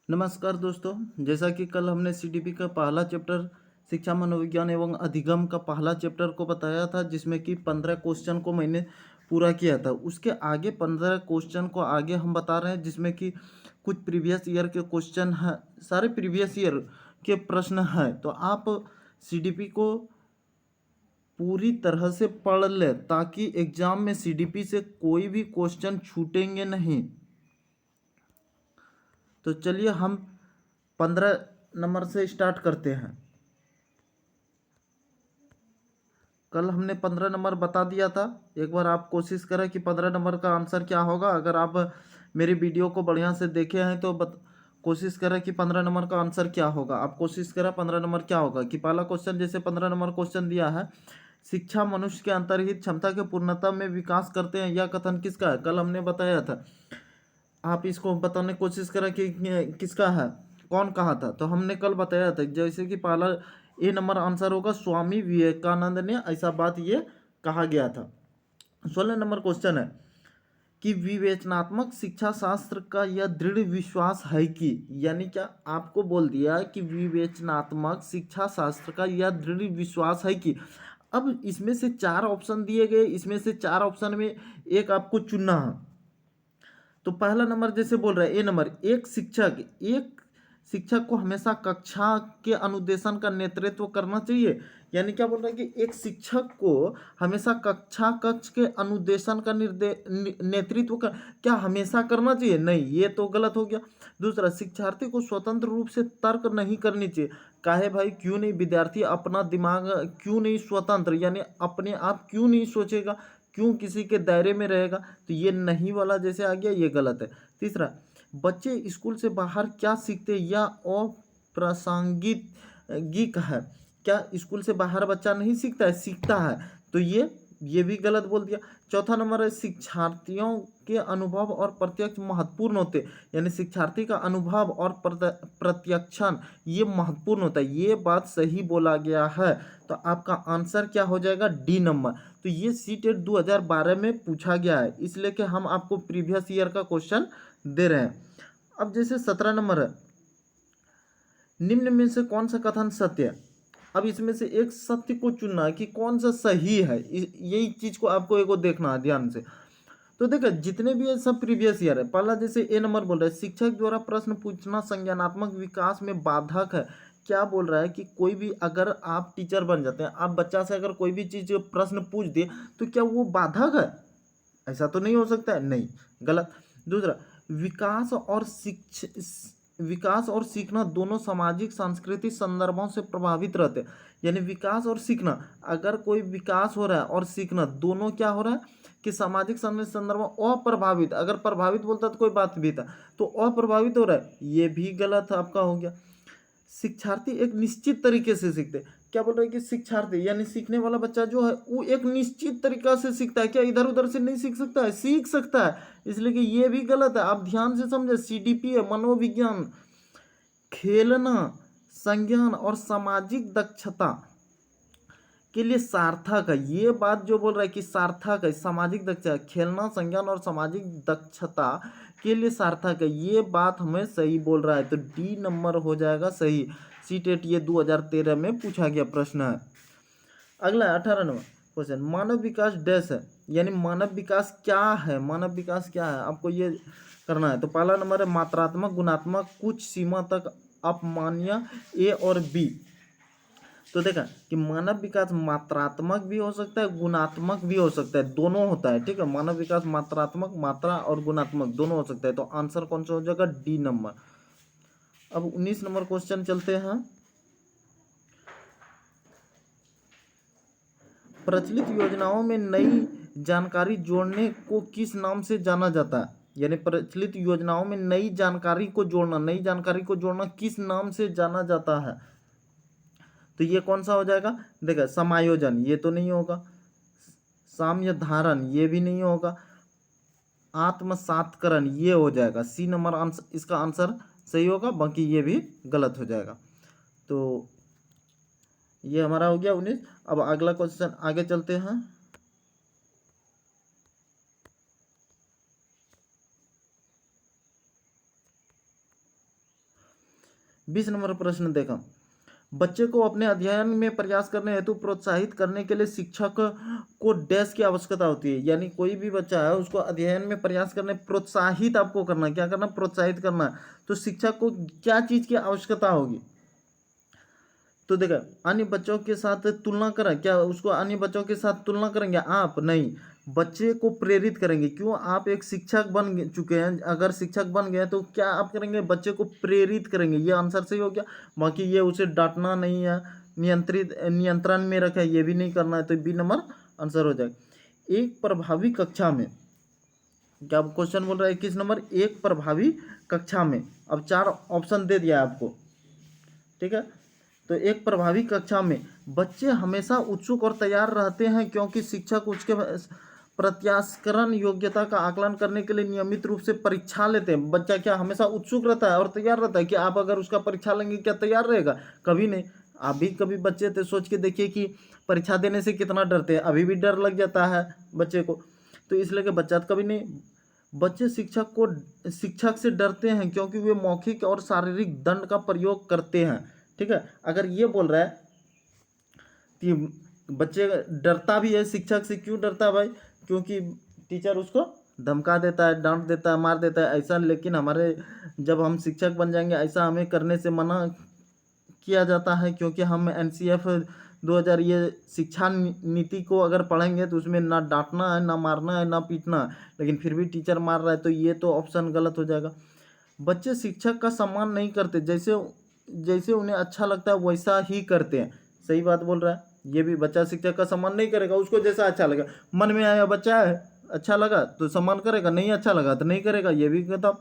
नमस्कार दोस्तों। जैसा कि कल हमने सीडीपी का पहला चैप्टर शिक्षा मनोविज्ञान एवं अधिगम का पहला चैप्टर को बताया था, जिसमें कि 15 क्वेश्चन को मैंने पूरा किया था। उसके आगे 15 क्वेश्चन को आगे हम बता रहे हैं, जिसमें कि कुछ प्रीवियस ईयर के क्वेश्चन हैं, सारे प्रीवियस ईयर के प्रश्न हैं। तो आप सीडीपी को पूरी तरह से पढ़ लें ताकि एग्जाम में सीडीपी से कोई भी क्वेश्चन छूटेंगे नहीं। तो चलिए हम 15 नंबर से स्टार्ट करते हैं। कल हमने 15 नंबर बता दिया था। एक बार आप कोशिश करें कि 15 नंबर का आंसर क्या होगा। अगर आप मेरी वीडियो को बढ़िया से देखे हैं तो कोशिश करें कि 15 नंबर का आंसर क्या होगा। आप कोशिश करें 15 नंबर क्या होगा। कि पहला क्वेश्चन, जैसे 15 नंबर क्वेश्चन दिया है, शिक्षा मनुष्य के अंतर्निहित क्षमता के पूर्णता में विकास करते हैं, यह कथन किसका है। कल हमने बताया था। आप इसको बताने की कोशिश करें कि किसका है, कौन कहा था। तो हमने कल बताया था, जैसे कि पहला ए नंबर आंसर होगा स्वामी विवेकानंद ने ऐसा बात ये कहा गया था। 16 नंबर क्वेश्चन है कि विवेचनात्मक शिक्षा शास्त्र का यह दृढ़ विश्वास है कि, यानी क्या आपको बोल दिया कि विवेचनात्मक शिक्षा शास्त्र का यह दृढ़ विश्वास है कि। अब इसमें से 4 ऑप्शन दिए गए, इसमें से 4 ऑप्शन में एक आपको चुनना है। तो पहला नंबर जैसे बोल रहा है ए नंबर, एक शिक्षक को हमेशा कक्षा के अनुदेशन का नेतृत्व करना चाहिए। यानी क्या बोल रहा है कि एक शिक्षक को हमेशा कक्ष के अनुदेशन का नेतृत्व कर क्या हमेशा करना चाहिए? नहीं, ये तो गलत हो गया। दूसरा, शिक्षार्थी को स्वतंत्र रूप से तर्क नहीं करनी चाहिए। काहे भाई, क्यों नहीं? विद्यार्थी अपना दिमाग क्यों नहीं स्वतंत्र, यानी अपने आप क्यों नहीं सोचेगा, क्यों किसी के दायरे में रहेगा? तो ये नहीं वाला जैसे आ गया, ये गलत है। तीसरा, बच्चे स्कूल से बाहर क्या सीखते हैं, या अप्रासंगिक है। क्या स्कूल से बाहर बच्चा नहीं सीखता है? सीखता है। तो ये भी गलत बोल दिया। चौथा नंबर है शिक्षार्थियों के अनुभव और प्रत्यक्ष महत्वपूर्ण होते, यानी शिक्षार्थी का अनुभव और प्रत्यक्षण ये महत्वपूर्ण होता है। ये बात सही बोला गया है। तो आपका आंसर क्या हो जाएगा? D number. तो ये सीटेट 2012 में पूछा गया है, इसलिए कि हम आपको प्रीवियस ईयर का क्वेश्चन दे रहे हैं। अब जैसे 17 नंबर है, निम्न में से कौन सा कथन सत्य है। अब इसमें से एक सत्य को चुनना है कि कौन सा सही है। यही चीज को आपको एक देखना है ध्यान से। तो देखो, जितने भी है सब प्रीवियस ईयर है। पहला जैसे ए नंबर बोल रहा है, शिक्षक द्वारा प्रश्न पूछना संज्ञानात्मक विकास में बाधक है। क्या बोल रहा है कि कोई भी, अगर आप टीचर बन जाते हैं, आप बच्चा से अगर कोई भी चीज प्रश्न पूछ दिए, तो क्या वो बाधक है? ऐसा तो नहीं हो सकता है, नहीं, गलत। दूसरा, विकास और सीखना दोनों सामाजिक सांस्कृतिक संदर्भों से प्रभावित रहते हैं। यानी विकास और सीखना, अगर कोई विकास हो रहा है और सीखना दोनों क्या हो रहा है कि सामाजिक संदर्भ अप्रभावित, अगर प्रभावित बोलता तो कोई बात भी था, तो अप्रभावित हो रहा है, ये भी गलत आपका हो गया। शिक्षार्थी एक निश्चित तरीके से सीखते, क्या बोल रहे हैं कि शिक्षार्थी यानी सीखने वाला बच्चा जो है वो एक निश्चित तरीका से सीखता है। क्या इधर उधर से नहीं सीख सकता है? सीख सकता है। इसलिए कि ये भी गलत है। आप ध्यान से समझे, सीडीपी है मनोविज्ञान, खेलना, संज्ञान और सामाजिक दक्षता के लिए सार्थक है। ये बात जो बोल रहा है कि सार्थक है, सामाजिक दक्षता, खेलना, संज्ञान और सामाजिक दक्षता के लिए सार्थक है, ये बात हमें सही बोल रहा है। तो डी नंबर हो जाएगा सही। सीटेट ये 2013 में पूछा गया प्रश्न है। अगला 18 नंबर क्वेश्चन, मानव विकास डैश है, यानी मानव विकास क्या है, मानव विकास क्या है, आपको ये करना है। तो पहला नंबर है मात्रात्मक, गुणात्मक, कुछ सीमा तक अपमान्य, ए और बी। तो देखा कि मानव विकास मात्रात्मक भी हो सकता है, गुणात्मक भी हो सकता है, दोनों होता है। ठीक है, मानव विकास मात्रात्मक, मात्रा और गुणात्मक दोनों हो सकता है। तो आंसर कौन सा हो जाएगा? D number. अब 19 नंबर क्वेश्चन चलते हैं। प्रचलित योजनाओं में नई जानकारी जोड़ने को किस नाम से जाना जाता है? यानी प्रचलित योजनाओं में नई जानकारी को जोड़ना किस नाम से जाना जाता है? तो ये कौन सा हो जाएगा? देखा, समायोजन ये तो नहीं होगा, साम्य धारण ये भी नहीं होगा, आत्मसातकरण ये हो जाएगा। सी नंबर आंसर, इसका आंसर सही होगा, बाकी ये भी गलत हो जाएगा। तो ये हमारा हो गया 19। अब अगला क्वेश्चन आगे चलते हैं। 20 नंबर प्रश्न देखा, बच्चे को अपने अध्ययन में प्रयास करने हेतु प्रोत्साहित करने के लिए शिक्षक को डैश की आवश्यकता होती है। यानी कोई भी बच्चा है उसको अध्ययन में प्रयास करने प्रोत्साहित आपको करना है। क्या करना? प्रोत्साहित करना है। तो शिक्षक को क्या चीज़ की आवश्यकता होगी? तो देखा, अन्य बच्चों के साथ तुलना करें। क्या उसको अन्य बच्चों के साथ तुलना करेंगे आप? नहीं, बच्चे को प्रेरित करेंगे। क्यों? आप एक शिक्षक बन चुके हैं, अगर शिक्षक बन गए तो क्या आप करेंगे? बच्चे को प्रेरित करेंगे। ये आंसर सही हो गया। बाकी ये उसे डांटना नहीं है, नियंत्रण में रखा है, ये भी नहीं करना है, तो बी नंबर आंसर हो जाएगा। एक प्रभावी कक्षा में, क्या क्वेश्चन बोल रहा है 21 नंबर, एक प्रभावी कक्षा में। अब 4 ऑप्शन दे दिया आपको, ठीक है। तो एक प्रभावी कक्षा में बच्चे हमेशा उत्सुक और तैयार रहते हैं, क्योंकि शिक्षक उसके प्रत्याशकरण योग्यता का आकलन करने के लिए नियमित रूप से परीक्षा लेते हैं। बच्चा क्या हमेशा उत्सुक रहता है और तैयार रहता है कि आप अगर उसका परीक्षा लेंगे क्या तैयार रहेगा? कभी नहीं। अभी कभी बच्चे थे, सोच के देखिए कि परीक्षा देने से कितना डरते हैं। अभी भी डर लग जाता है बच्चे को, तो इसलिए कि बच्चा तो कभी नहीं। बच्चे शिक्षक से डरते हैं क्योंकि वे मौखिक और शारीरिक दंड का प्रयोग करते हैं, ठीक है। अगर ये बोल रहा है कि बच्चे डरता भी है शिक्षक से, क्यों डरता है भाई? क्योंकि टीचर उसको धमका देता है, डांट देता है, मार देता है ऐसा। लेकिन हमारे जब हम शिक्षक बन जाएंगे ऐसा हमें करने से मना किया जाता है, क्योंकि हम NCF 2000 ये शिक्षा नीति को अगर पढ़ेंगे तो उसमें ना डांटना है, ना मारना है, ना पीटना है। लेकिन फिर भी टीचर मार रहा है, तो ये तो ऑप्शन गलत हो जाएगा। बच्चे शिक्षक का सम्मान नहीं करते, जैसे जैसे उन्हें अच्छा लगता है वैसा ही करते हैं। सही बात बोल रहा है। ये भी बच्चा शिक्षक का सम्मान नहीं करेगा, उसको जैसा अच्छा लगा, मन में आया बच्चा है, अच्छा लगा तो सम्मान करेगा, नहीं अच्छा लगा तो नहीं करेगा। ये भी कहता।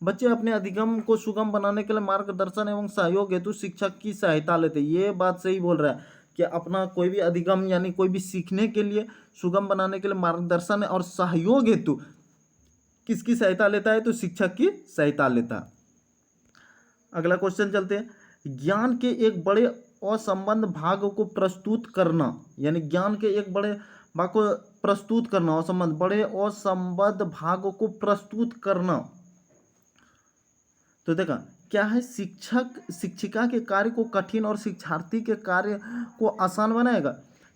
बच्चे अपने अधिगम को सुगम बनाने के लिए मार्गदर्शन एवं सहयोग हेतु शिक्षक की सहायता लेते हैं। ये बात सही बोल रहा है कि अपना कोई भी अधिगम यानी कोई भी सीखने के लिए सुगम बनाने के लिए मार्गदर्शन और सहयोग हेतु किसकी सहायता लेता है? तो शिक्षक की सहायता लेता है। अगला क्वेश्चन चलते हैं। ज्ञान के एक बड़े असंबद्ध भाग को प्रस्तुत करना, यानी ज्ञान के एक बड़े भाग को प्रस्तुत करना, असंबद्ध बड़े असंबद्ध भाग को प्रस्तुत करना। तो देखा, क्या है? शिक्षक शिक्षिका के कार्य को कठिन और शिक्षार्थी के कार्य को आसान बनाएगा।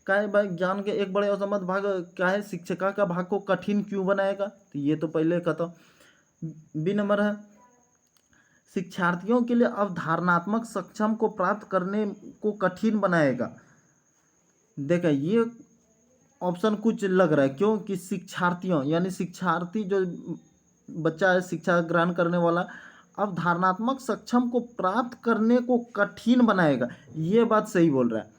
क्या है भाई? ज्ञान के एक बड़े असंबद्ध भाग क्या है? शिक्षिका का भाग को कठिन क्यों बनाएगा? तो ये तो पहले कहता। बी नंबर है, शिक्षार्थियों के लिए अवधारणात्मक सक्षम को प्राप्त करने को कठिन बनाएगा। देखा, ये ऑप्शन कुछ लग रहा है। क्यों? कि शिक्षार्थियों यानी शिक्षार्थी जो बच्चा है शिक्षा ग्रहण करने वाला, अवधारणात्मक सक्षम को प्राप्त करने को कठिन बनाएगा। ये बात सही बोल रहा है।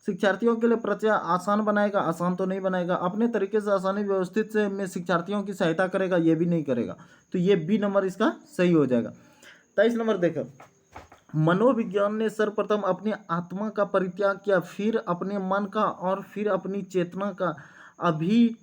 शिक्षार्थियों के लिए प्रक्रिया आसान बनाएगा, आसान तो नहीं बनाएगा। अपने तरीके से आसानी व्यवस्थित से में शिक्षार्थियों की सहायता करेगा, ये भी नहीं करेगा। तो ये बी नंबर इसका सही हो जाएगा। 23 नंबर देखो, मनोविज्ञान ने सर्वप्रथम अपनी आत्मा का परित्याग किया, फिर अपने मन का और फिर अपनी चेतना का। अभी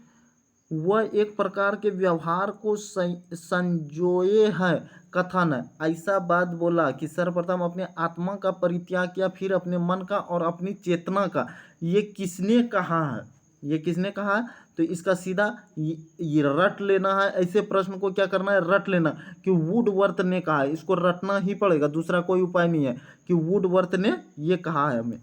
वह एक प्रकार के व्यवहार को संजोए है कथन है। ऐसा बात बोला कि सर्वप्रथम अपने आत्मा का परित्याग किया, फिर अपने मन का और अपनी चेतना का। ये किसने कहा है? ये किसने कहा है? तो इसका सीधा ये रट लेना है। ऐसे प्रश्न को क्या करना है? रट लेना। कि वुडवर्थ ने कहा है, इसको रटना ही पड़ेगा, दूसरा कोई उपाय नहीं है। कि वुडवर्थ ने ये कहा है हमें।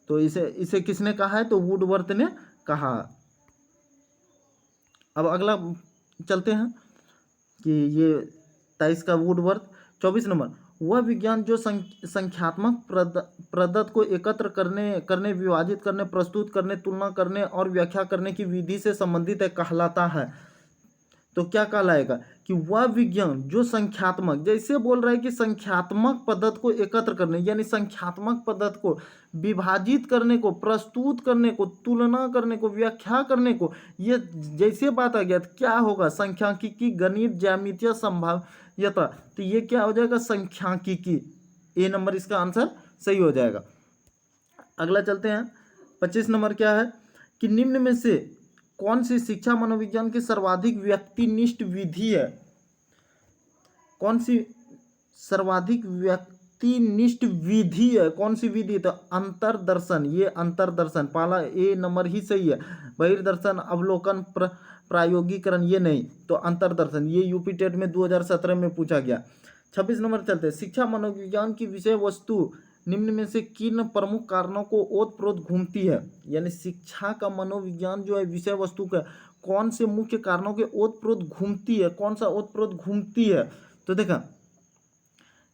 तो इसे इसे किसने कहा है? तो वुडवर्थ ने कहा। अब अगला चलते हैं कि ये 23 का वुडवर्थ। 24 नंबर, वह विज्ञान जो संख्यात्मक प्रदत्त को एकत्र करने विभाजित करने, प्रस्तुत करने, तुलना करने और व्याख्या करने की विधि से संबंधित है, कहलाता है। तो क्या कहलाएगा? कि वह विज्ञान जो संख्यात्मक, जैसे बोल रहा है कि संख्यात्मक पद्धत को एकत्र करने यानी संख्यात्मक पद्धत को विभाजित करने को, प्रस्तुत करने को, तुलना करने को, व्याख्या करने को, ये जैसे बात आ गया तो क्या होगा? सांख्यिकी, गणित, ज्यामितीय, संभाव्यता। तो ये क्या हो जाएगा? सांख्यिकी। ए नंबर इसका आंसर सही हो जाएगा। अगला चलते हैं। 25 नंबर क्या है? कि निम्न में से कौन सी शिक्षा मनोविज्ञान की सर्वाधिक व्यक्तिनिष्ठ विधि है? कौन सी सर्वाधिक वस्तुनिष्ठ विधि है। कौन सी विधि? तो अंतरदर्शन, ये अंतरदर्शन पहला ए नंबर ही सही है। बहिर्दर्शन, अवलोकन, प्रायोगिकरण ये नहीं, तो अंतरदर्शन ये यूपी टेट में 2017 में पूछा गया। 26 नंबर चलते हैं। शिक्षा मनोविज्ञान की विषय वस्तु निम्न में से किन प्रमुख कारणों को ओतप्रोत घूमती है? यानी शिक्षा का मनोविज्ञान जो है विषय वस्तु का कौन से मुख्य कारणों के ओतप्रोत घूमती है? कौन सा ओतप्रोत घूमती है? तो देखा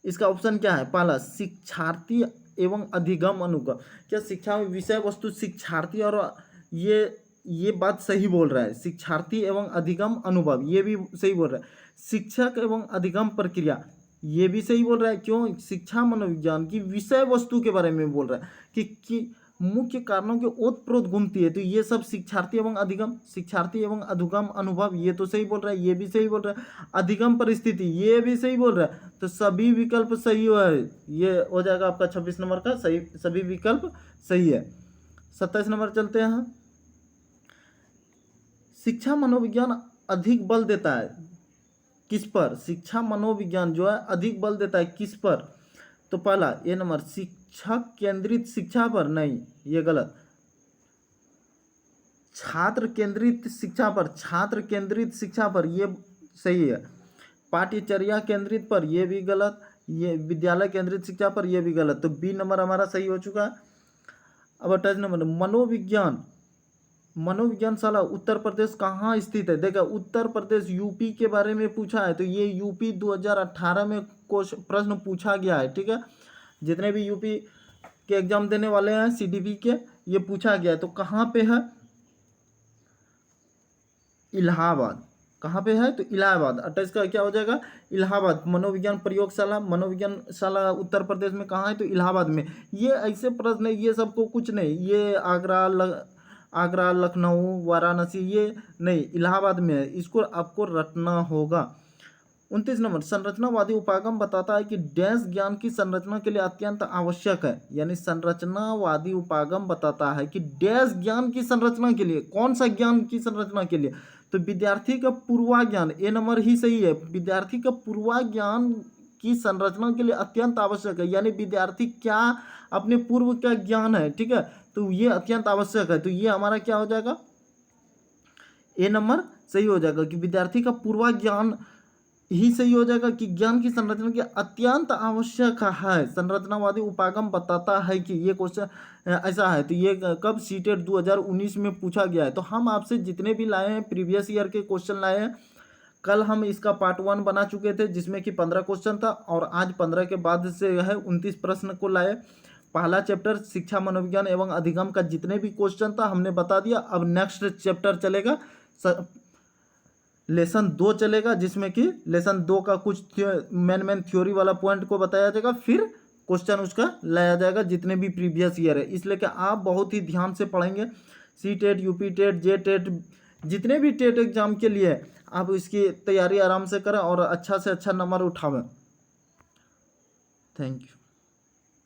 इसका ऑप्शन क्या है? पहला शिक्षार्थी एवं अधिगम अनुभव। क्या शिक्षा में विषय वस्तु शिक्षार्थी और ये बात सही बोल रहा है, शिक्षार्थी एवं अधिगम अनुभव ये भी सही बोल रहा है। शिक्षक एवं अधिगम प्रक्रिया ये भी सही बोल रहा है। क्यों? शिक्षा मनोविज्ञान की विषय वस्तु के बारे में बोल रहा है कि मुख्य कारणों के ओतप्रोत घूमती है, तो ये सब शिक्षार्थी एवं अधिगम, शिक्षार्थी एवं अधिगम अनुभव ये तो सही बोल रहा है, ये भी सही बोल रहा है। अधिगम परिस्थिति ये भी सही बोल रहा है, तो सभी विकल्प सही है। ये हो जाएगा आपका 26 नंबर का सही, सभी विकल्प सही है। 27 नंबर चलते हैं। शिक्षा मनोविज्ञान अधिक बल देता है किस पर? शिक्षा मनोविज्ञान जो है अधिक बल देता है किस पर? तो पहला ए नंबर शिक्षक केंद्रित शिक्षा पर, नहीं ये गलत। छात्र केंद्रित शिक्षा पर, छात्र केंद्रित शिक्षा पर ये सही है। पाठ्यचर्या केंद्रित पर ये भी गलत। ये विद्यालय केंद्रित शिक्षा पर ये भी गलत। तो बी नंबर हमारा सही हो चुका है। अब 28 नंबर मनोविज्ञान शाला उत्तर प्रदेश कहाँ स्थित है? देखा उत्तर प्रदेश यूपी के बारे में पूछा है, तो ये यूपी 2018 में प्रश्न पूछा गया है। ठीक है, जितने भी यूपी के एग्जाम देने वाले हैं सीडीपी के, ये पूछा गया है। तो कहाँ पे है? इलाहाबाद। कहाँ पे है? तो इलाहाबाद। 28 का क्या हो जाएगा? इलाहाबाद। मनोविज्ञान प्रयोगशाला, मनोविज्ञान शाला उत्तर प्रदेश में कहाँ है? तो इलाहाबाद में। ये ऐसे प्रश्न है, ये सबको कुछ नहीं, ये आगरा, लखनऊ, वाराणसी ये नहीं, इलाहाबाद में है, इसको आपको रटना होगा। 29 नंबर संरचनावादी उपागम बताता है कि डैश ज्ञान की संरचना के लिए अत्यंत आवश्यक है। यानी संरचनावादी उपागम बताता है कि डैश ज्ञान की संरचना के लिए, कौन सा ज्ञान की संरचना के लिए? तो विद्यार्थी का पूर्वाज्ञान, ए नंबर ही सही है। विद्यार्थी का पूर्वाज्ञान की संरचना के लिए अत्यंत आवश्यक है। यानी विद्यार्थी क्या अपने पूर्व का ज्ञान है, ठीक है, तो ये अत्यंत आवश्यक है। तो ये हमारा क्या हो जाएगा? ए नंबर सही हो जाएगा कि विद्यार्थी का पूर्वाज्ञान ही सही हो जाएगा कि ज्ञान की संरचना की अत्यंत आवश्यक है। संरचनावादी उपागम बताता है कि ये क्वेश्चन ऐसा है। तो ये कब? सीटेट 2019 में पूछा गया है। तो हम आपसे जितने भी लाए हैं प्रीवियस ईयर के क्वेश्चन लाए हैं। कल हम इसका पार्ट 1 बना चुके थे जिसमें कि 15 क्वेश्चन था, और आज 15 के बाद से है 29 प्रश्न को लाए। पहला चैप्टर शिक्षा मनोविज्ञान एवं अधिगम का जितने भी क्वेश्चन था हमने बता दिया। अब नेक्स्ट चैप्टर चलेगा, लेसन 2 चलेगा, जिसमें कि लेसन 2 का कुछ मेन थ्योरी वाला पॉइंट को बताया जाएगा, फिर क्वेश्चन उसका लाया जाएगा जितने भी प्रीवियस ईयर है। इसलिए कि आप बहुत ही ध्यान से पढ़ेंगे। सी टेट, यूपी टेट, जे टेट, जितने भी टेट एग्जाम के लिए आप इसकी तैयारी आराम से करें और अच्छा से अच्छा नंबर उठावें। Thank you.